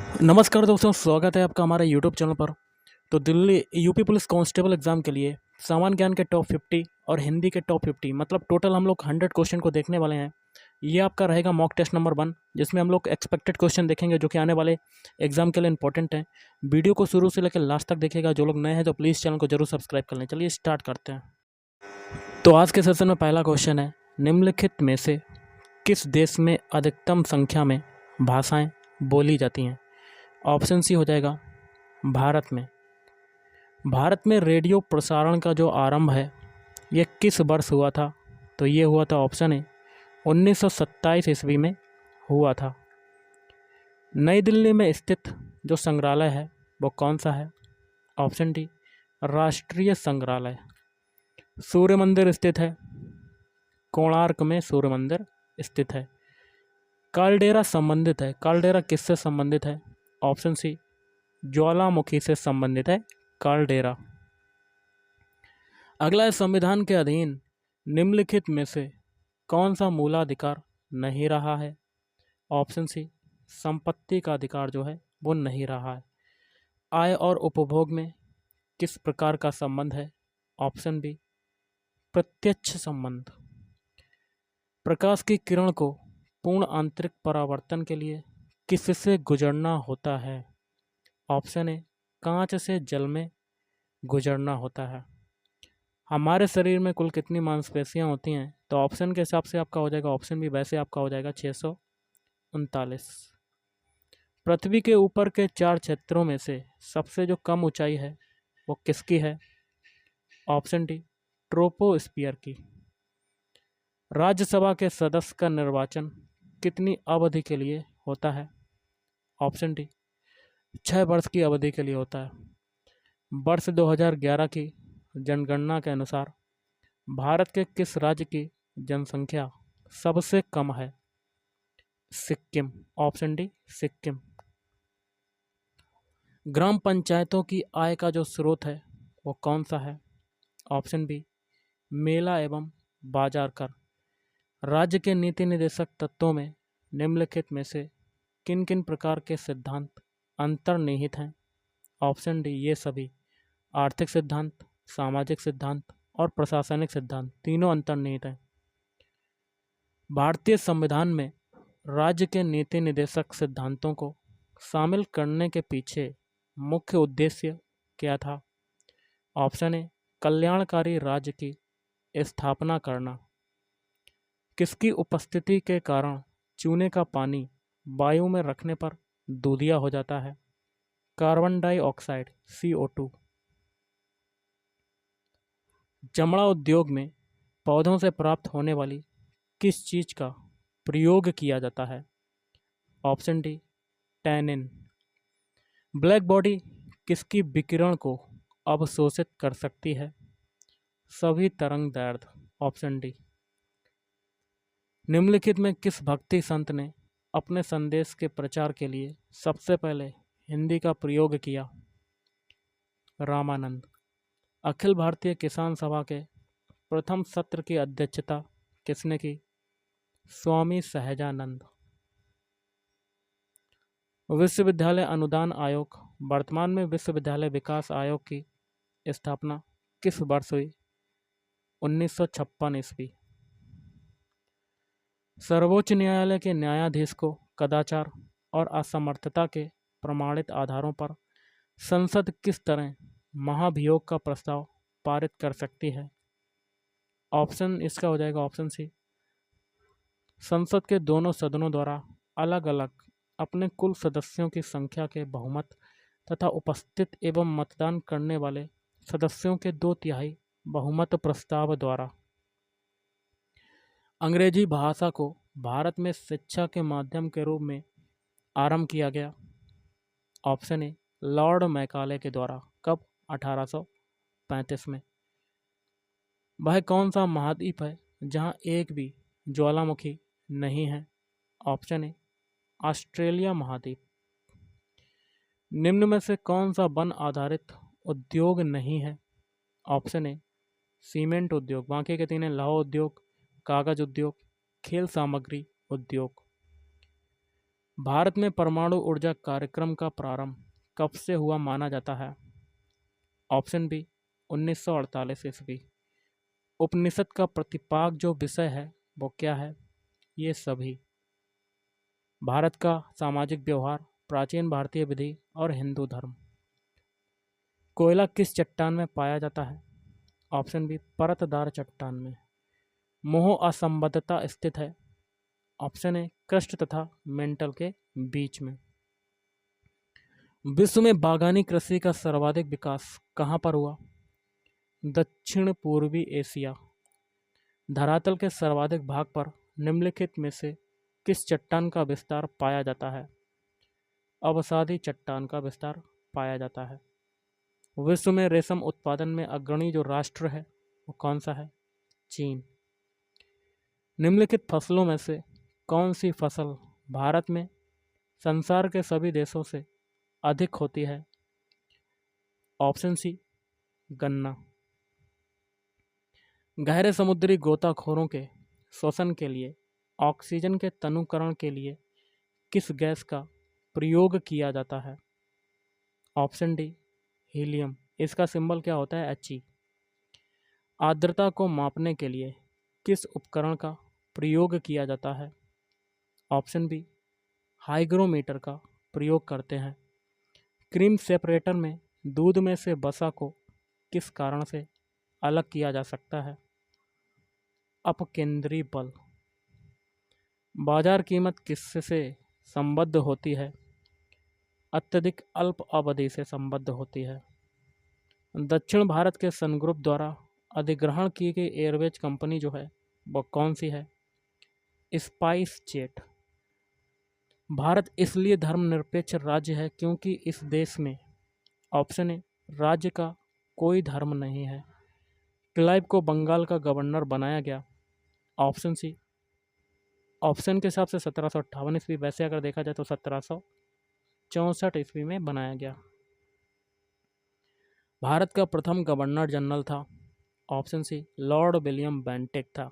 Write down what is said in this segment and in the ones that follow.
नमस्कार दोस्तों, स्वागत है आपका हमारे यूट्यूब चैनल पर। तो Delhi UP police constable exam के लिए सामान्य ज्ञान के टॉप 50 और हिंदी के टॉप 50 मतलब टोटल हम लोग 100 क्वेश्चन को देखने वाले हैं। ये आपका रहेगा मॉक टेस्ट नंबर 1, जिसमें हम लोग एक्सपेक्टेड क्वेश्चन देखेंगे जो कि आने वाले एग्जाम के लिए इंपॉर्टेंट हैं। वीडियो को शुरू से लेकर लास्ट तक देखिएगा। जो लोग नए हैं तो प्लीज़ चैनल को जरूर सब्सक्राइब कर लें। चलिए स्टार्ट करते हैं। तो आज के सेशन में पहला क्वेश्चन है, निम्नलिखित में से किस देश में अधिकतम संख्या में भाषाएँ बोली जाती हैं? ऑप्शन सी हो जाएगा भारत में। भारत में रेडियो प्रसारण का जो आरंभ है ये किस वर्ष हुआ था? तो ये हुआ था ऑप्शन ए 1927 ईस्वी में हुआ था। नई दिल्ली में स्थित जो संग्रहालय है वो कौन सा है? ऑप्शन डी राष्ट्रीय संग्रहालय। सूर्य मंदिर स्थित है, कोणार्क में सूर्य मंदिर स्थित है। कालडेरा संबंधित है, कालडेरा किससे संबंधित है? ऑप्शन सी ज्वालामुखी से संबंधित है कालडेरा। अगला है, संविधान के अधीन निम्नलिखित में से कौन सा मूलाधिकार नहीं रहा है? ऑप्शन सी संपत्ति का अधिकार जो है वो नहीं रहा है। आय और उपभोग में किस प्रकार का संबंध है? ऑप्शन बी प्रत्यक्ष संबंध। प्रकाश की किरण को पूर्ण आंतरिक परावर्तन के लिए किससे गुजरना होता है? ऑप्शन ए कांच से जल में गुजरना होता है। हमारे शरीर में कुल कितनी मांसपेशियां होती हैं? तो ऑप्शन के हिसाब से आपका हो जाएगा ऑप्शन बी, वैसे आपका हो जाएगा 639। पृथ्वी के ऊपर के 4 क्षेत्रों में से सबसे जो कम ऊंचाई है वो किसकी है? ऑप्शन डी ट्रोपोस्फियर की। राज्यसभा के सदस्य का निर्वाचन कितनी अवधि के लिए होता है? ऑप्शन डी 6 वर्ष की अवधि के लिए होता है। वर्ष 2011 की जनगणना के अनुसार भारत के किस राज्य की जनसंख्या सबसे कम है? सिक्किम। Option D Sikkim. ग्राम पंचायतों की आय का जो स्रोत है वो कौन सा है? ऑप्शन बी मेला एवं बाजार कर। राज्य के नीति निर्देशक तत्वों में निम्नलिखित में से किन किन प्रकार के सिद्धांत अंतर्निहित हैं? ऑप्शन डी ये सभी। आर्थिक सिद्धांत, सामाजिक सिद्धांत और प्रशासनिक सिद्धांत तीनों अंतर्निहित हैं। भारतीय संविधान में राज्य के नीति निर्देशक सिद्धांतों को शामिल करने के पीछे मुख्य उद्देश्य क्या था? ऑप्शन ए कल्याणकारी राज्य की स्थापना करना। किसकी उपस्थिति के कारण चूने का पानी वायु में रखने पर दूधिया हो जाता है? Carbon dioxide CO2। चमड़ा उद्योग में पौधों से प्राप्त होने वाली किस चीज़ का प्रयोग किया जाता है? Option D tannin. Black body किसकी विकिरण को अवशोषित कर सकती है? सभी तरंग दैर्ध्य। Option D. निम्नलिखित में किस भक्ति संत ने अपने संदेश के प्रचार के लिए सबसे पहले हिंदी का प्रयोग किया? रामानंद। अखिल भारतीय किसान सभा के प्रथम सत्र की अध्यक्षता किसने की? स्वामी सहजानंद। विश्वविद्यालय अनुदान आयोग वर्तमान में विश्वविद्यालय विकास आयोग की स्थापना किस वर्ष हुई? 1956 ईस्वी। सर्वोच्च न्यायालय के न्यायाधीश को कदाचार और असमर्थता के प्रमाणित आधारों पर संसद किस तरह महाभियोग का प्रस्ताव पारित कर सकती है? ऑप्शन इसका हो जाएगा ऑप्शन सी संसद के दोनों सदनों द्वारा अलग अलग अपने कुल सदस्यों की संख्या के बहुमत तथा उपस्थित एवं मतदान करने वाले सदस्यों के 2/3 बहुमत प्रस्ताव द्वारा। अंग्रेजी भाषा को भारत में शिक्षा के माध्यम के रूप में आरंभ किया गया। ऑप्शन ए लॉर्ड मैकाले के द्वारा। कब? 1835 में। वह कौन सा महाद्वीप है जहां एक भी ज्वालामुखी नहीं है? ऑप्शन ए ऑस्ट्रेलिया महाद्वीप। निम्न में से कौन सा वन आधारित उद्योग नहीं है? ऑप्शन ए सीमेंट उद्योग। बाकी के तीन हैं लौह उद्योग, कागज उद्योग, खेल सामग्री उद्योग। भारत में परमाणु ऊर्जा कार्यक्रम का प्रारंभ कब से हुआ माना जाता है? ऑप्शन बी 1948 ईस्वी। उपनिषद का प्रतिपाद जो विषय है वो क्या है? ये सभी। भारत का सामाजिक व्यवहार, प्राचीन भारतीय विधि और हिंदू धर्म। कोयला किस चट्टान में पाया जाता है? ऑप्शन बी परतदार चट्टान में। मोह असंबद्धता स्थित है। ऑप्शन ए क्रस्ट तथा मेंटल के बीच में। विश्व में बागानी कृषि का सर्वाधिक विकास कहाँ पर हुआ? दक्षिण पूर्वी एशिया। धरातल के सर्वाधिक भाग पर निम्नलिखित में से किस चट्टान का विस्तार पाया जाता है? अवसादी चट्टान का विस्तार पाया जाता है। विश्व में रेशम उत्पादन में अग्रणी जो राष्ट्र है वो कौन सा है? चीन। निम्नलिखित फसलों में से कौन सी फसल भारत में संसार के सभी देशों से अधिक होती है? ऑप्शन सी गन्ना। गहरे समुद्री गोताखोरों के श्वसन के लिए ऑक्सीजन के तनुकरण के लिए किस गैस का प्रयोग किया जाता है? Option D helium. इसका सिंबल क्या होता है? He। आर्द्रता को मापने के लिए किस उपकरण का प्रयोग किया जाता है? ऑप्शन बी हाइग्रोमीटर का प्रयोग करते हैं। क्रीम सेपरेटर में दूध में से वसा को किस कारण से अलग किया जा सकता है? अपकेंद्री बल। बाजार कीमत किससे संबद्ध होती है? अत्यधिक अल्प अवधि से संबद्ध होती है। दक्षिण भारत के सन ग्रुप द्वारा अधिग्रहण की गई एयरवेज कंपनी जो है वो कौन सी है? Spice jet. भारत इसलिए धर्मनिरपेक्ष राज्य है क्योंकि इस देश में ऑप्शन ए राज्य का कोई धर्म नहीं है। क्लाइव को बंगाल का गवर्नर बनाया गया। Option C. ऑप्शन के हिसाब से 1758 ईस्वी, वैसे अगर देखा जाए तो 1764 ईस्वी में बनाया गया। भारत का प्रथम गवर्नर जनरल था। Option C lord William Bentinck था।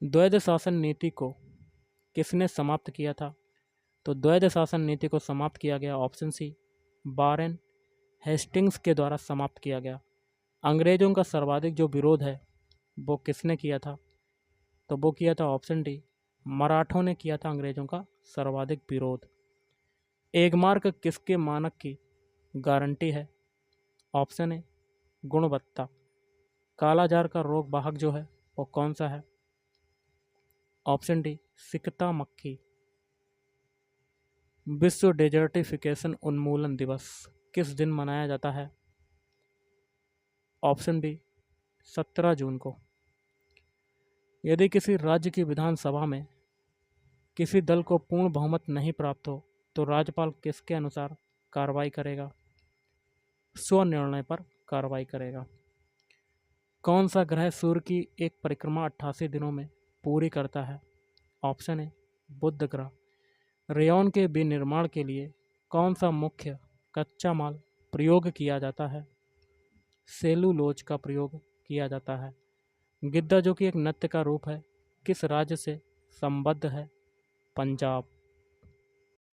द्वैध शासन नीति को किसने समाप्त किया था? तो द्वैध शासन नीति को समाप्त किया गया ऑप्शन सी वारेन हेस्टिंग्स के द्वारा समाप्त किया गया। अंग्रेजों का सर्वाधिक जो विरोध है वो किसने किया था? तो वो किया था ऑप्शन डी मराठों ने किया था अंग्रेजों का सर्वाधिक विरोध। एक मार्क किसके मानक की गारंटी है? ऑप्शन ए गुणवत्ता। कालाजार का रोग वाहक जो है वो कौन सा है? ऑप्शन डी सिकता मक्खी। विश्व डेजर्टिफिकेशन उन्मूलन दिवस किस दिन मनाया जाता है? ऑप्शन बी 17 जून को। यदि किसी राज्य की विधानसभा में किसी दल को पूर्ण बहुमत नहीं प्राप्त हो तो राज्यपाल किसके अनुसार कार्रवाई करेगा? स्वनिर्णय पर कार्रवाई करेगा। कौन सा ग्रह सूर्य की एक परिक्रमा 88 दिनों में पूरी करता है? ऑप्शन ए बुध ग्रह। रेयॉन के विनिर्माण के लिए कौन सा मुख्य कच्चा माल प्रयोग किया जाता है? सेलुलोज का प्रयोग किया जाता है। गिद्दा जो कि एक नृत्य का रूप है किस राज्य से संबद्ध है? पंजाब।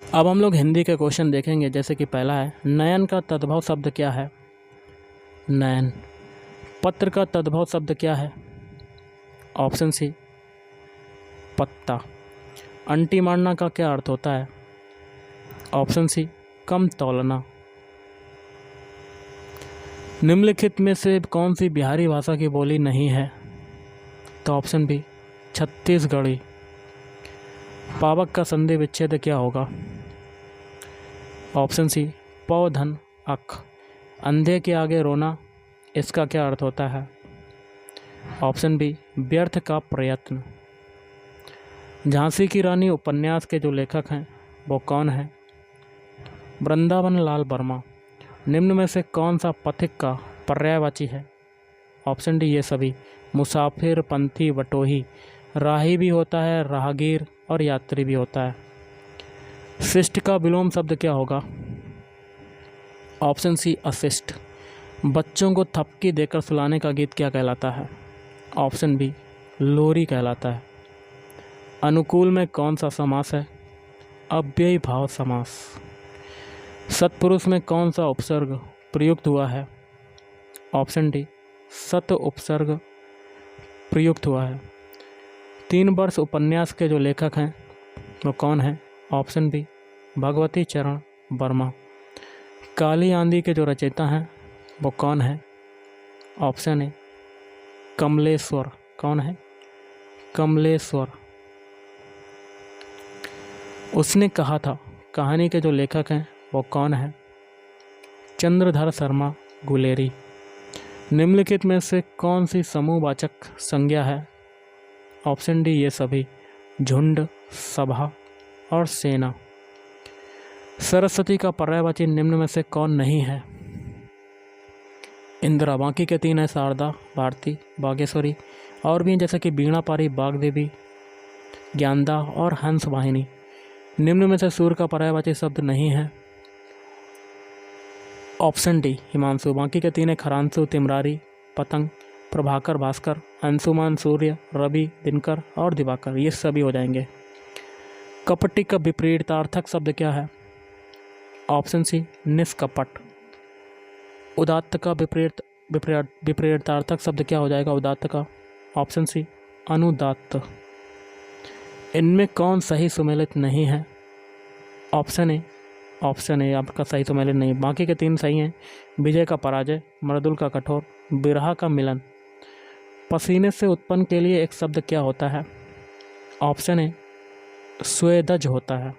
अब हम लोग हिंदी के क्वेश्चन देखेंगे। जैसे कि पहला है नयन का तद्भव शब्द क्या है? नयन। पत्र का तद्भव शब्द क्या है? ऑप्शन सी पत्ता। अंटी मारना का क्या अर्थ होता है? ऑप्शन सी कम तौलना। निम्नलिखित में से कौन सी बिहारी भाषा की बोली नहीं है? तो ऑप्शन बी छत्तीसगढ़ी। पावक का संधि विच्छेद क्या होगा? ऑप्शन सी पौ धन अख। अंधे के आगे रोना, इसका क्या अर्थ होता है? ऑप्शन बी व्यर्थ का प्रयत्न। झांसी की रानी उपन्यास के जो लेखक हैं वो कौन है? वृंदावन लाल वर्मा। निम्न में से कौन सा पथिक का पर्यायवाची है? ऑप्शन डी ये सभी। मुसाफिर, पंथी, बटोही। राही भी होता है, राहगीर और यात्री भी होता है। शिष्ट का विलोम शब्द क्या होगा? ऑप्शन सी अशिष्ट। बच्चों को थपकी देकर सुलाने का गीत क्या कहलाता है? ऑप्शन बी लोरी कहलाता है। अनुकूल में कौन सा समास है? अव्ययी भाव समास। सत्पुरुष में कौन सा उपसर्ग प्रयुक्त हुआ है? ऑप्शन डी सत उपसर्ग प्रयुक्त हुआ है। 3 वर्ष उपन्यास के जो लेखक हैं वो कौन है? ऑप्शन बी भगवती चरण वर्मा। काली आंधी के जो रचयिता हैं वो कौन है? Option A Kamleshwar. कौन है? कमलेश्वर। उसने कहा था कहानी के जो लेखक हैं वो कौन है? चंद्रधर शर्मा गुलेरी। निम्नलिखित में से कौन सी समूहवाचक संज्ञा है? ऑप्शन डी ये सभी, झुंड, सभा और सेना। सरस्वती का पर्यायवाची निम्न में से कौन नहीं है? इंदिरा। बाकी के 3 है शारदा, भारती, बागेश्वरी और भी जैसे कि वीणा पारी, बागदेवी, ज्ञानदा और हंस वाहिनी। निम्न में से सूर्य का पर्यायवाची शब्द नहीं है। Option D Himanshu. बाकी के 3 है खरांशु, तिमरारी, पतंग, प्रभाकर, भास्कर, अंशुमान, सूर्य, रवि, दिनकर और दिवाकर। ये सभी हो जाएंगे। कपटी का विपरीतार्थक शब्द क्या है? ऑप्शन सी निष्कपट। उदात्त का विपरीतार्थक शब्द क्या हो जाएगा उदात्त का? ऑप्शन सी अनुदात्त। इनमें कौन सही सुमेलित नहीं है? ऑप्शन ए आपका सही सुमेलित नहीं। बाकी के 3 सही हैं। विजय का पराजय, मृदुल का कठोर, बिरहा का मिलन। पसीने से उत्पन्न के लिए एक शब्द क्या होता है? ऑप्शन ए स्वेदज होता है।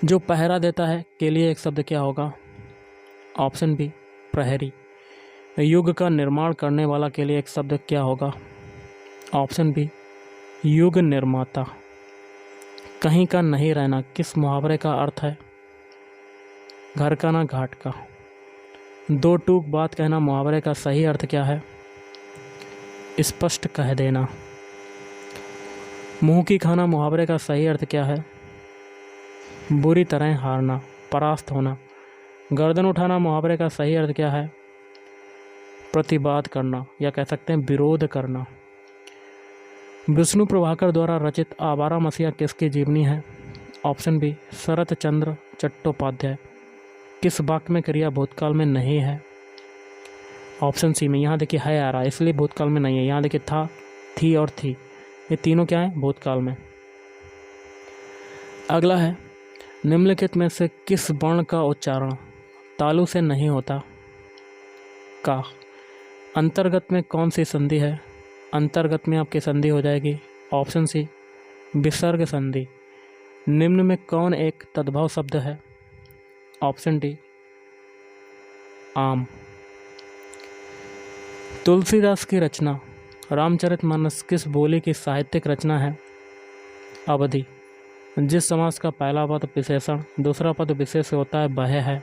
जो पहरा देता है के लिए एक शब्द क्या होगा? ऑप्शन बी प्रहरी। युग का निर्माण करने वाला के लिए एक शब्द क्या होगा? ऑप्शन बी युग निर्माता। कहीं का नहीं रहना किस मुहावरे का अर्थ है? घर का ना घाट का। 2 टूक बात कहना मुहावरे का सही अर्थ क्या है? स्पष्ट कह देना। मुंह की खाना मुहावरे का सही अर्थ क्या है? बुरी तरह हारना, परास्त होना। गर्दन उठाना मुहावरे का सही अर्थ क्या है? प्रतिवाद करना या कह सकते हैं विरोध करना। विष्णु प्रभाकर द्वारा रचित आवारा मसीहा किसकी जीवनी है? ऑप्शन बी शरत चंद्र चट्टोपाध्याय। किस वाक्य में क्रिया भूतकाल में नहीं है? ऑप्शन सी में। यहाँ देखिए है आ रहा है इसलिए भूतकाल में नहीं है। यहाँ देखिए था, थी और थी, ये तीनों क्या है? भूतकाल में। अगला है निम्नलिखित में से किस वर्ण का उच्चारण तालु से नहीं होता? का। अंतर्गत में कौन सी संधि है? अंतर्गत में आपकी संधि हो जाएगी ऑप्शन सी विसर्ग संधि। निम्न में कौन एक तद्भव शब्द है? ऑप्शन डी आम। तुलसीदास की रचना रामचरितमानस किस बोली की साहित्यिक रचना है? अवधि। जिस समास का पहला पद विशेषण दूसरा पद विशेष होता है वह है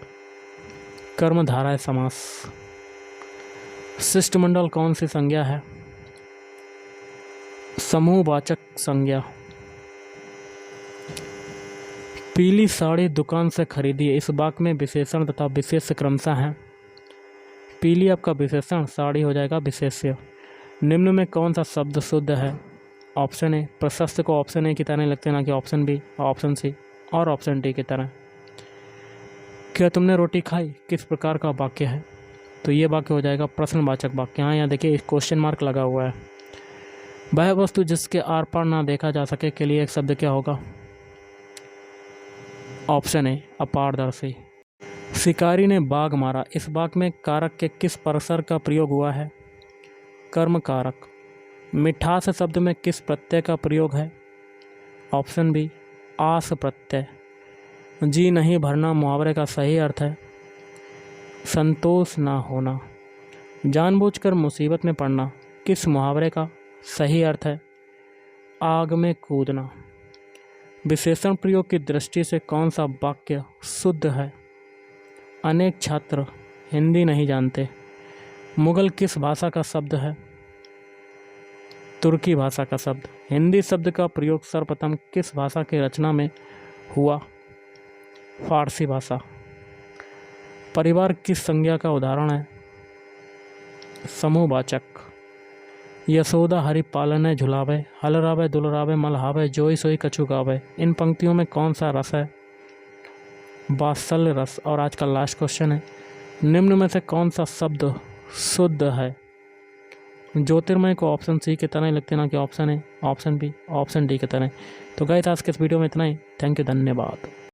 कर्मधारय समास। शिष्टमंडल कौन सी संज्ञा है? समूहवाचक संज्ञा। पीली साड़ी दुकान से खरीदी है, इस वाक्य में विशेषण तथा विशेष्य क्रमशः हैं। पीली आपका विशेषण, साड़ी हो जाएगा विशेष्य। निम्न में कौन सा शब्द शुद्ध है? ऑप्शन ए प्रशस्त को ऑप्शन ए की तरह लिखते ना कि ऑप्शन बी, ऑप्शन सी और ऑप्शन डी की तरह। क्या तुमने रोटी खाई किस प्रकार का वाक्य है? तो ये वाक्य हो जाएगा प्रश्नवाचक वाक्य। यहाँ देखिए क्वेश्चन मार्क लगा हुआ है। वह वस्तु जिसके आर पार ना देखा जा सके के लिए एक शब्द क्या होगा? ऑप्शन ए अपारदर्शी। शिकारी ने बाघ मारा, इस वाक्य में कारक के किस परसर का प्रयोग हुआ है? कर्म कारक। मिठास शब्द में किस प्रत्यय का प्रयोग है? ऑप्शन बी आस प्रत्यय। जी नहीं भरना मुहावरे का सही अर्थ है संतोष ना होना। जानबूझकर मुसीबत में पड़ना किस मुहावरे का सही अर्थ है? आग में कूदना। विशेषण प्रयोग की दृष्टि से कौन सा वाक्य शुद्ध है? अनेक छात्र हिंदी नहीं जानते। मुगल किस भाषा का शब्द है? तुर्की भाषा का शब्द। हिंदी शब्द का प्रयोग सर्वप्रथम किस भाषा की रचना में हुआ? फारसी भाषा। परिवार किस संज्ञा का उदाहरण है? समूहवाचक। यशोदा हरि पालने झुलावे, हल रावे दुलरावे मलहावे, जोई सोई कछु गावे। इन पंक्तियों में कौन सा रस है? वात्सल्य रस। और आज का लास्ट क्वेश्चन है, निम्न में से कौन सा शब्द शुद्ध है? ज्योतिर्मय को ऑप्शन सी की तरह ही लगते ना कि option A, option B, option D की तरह। तो गाइस आज के इस वीडियो में इतना ही। थैंक यू, धन्यवाद।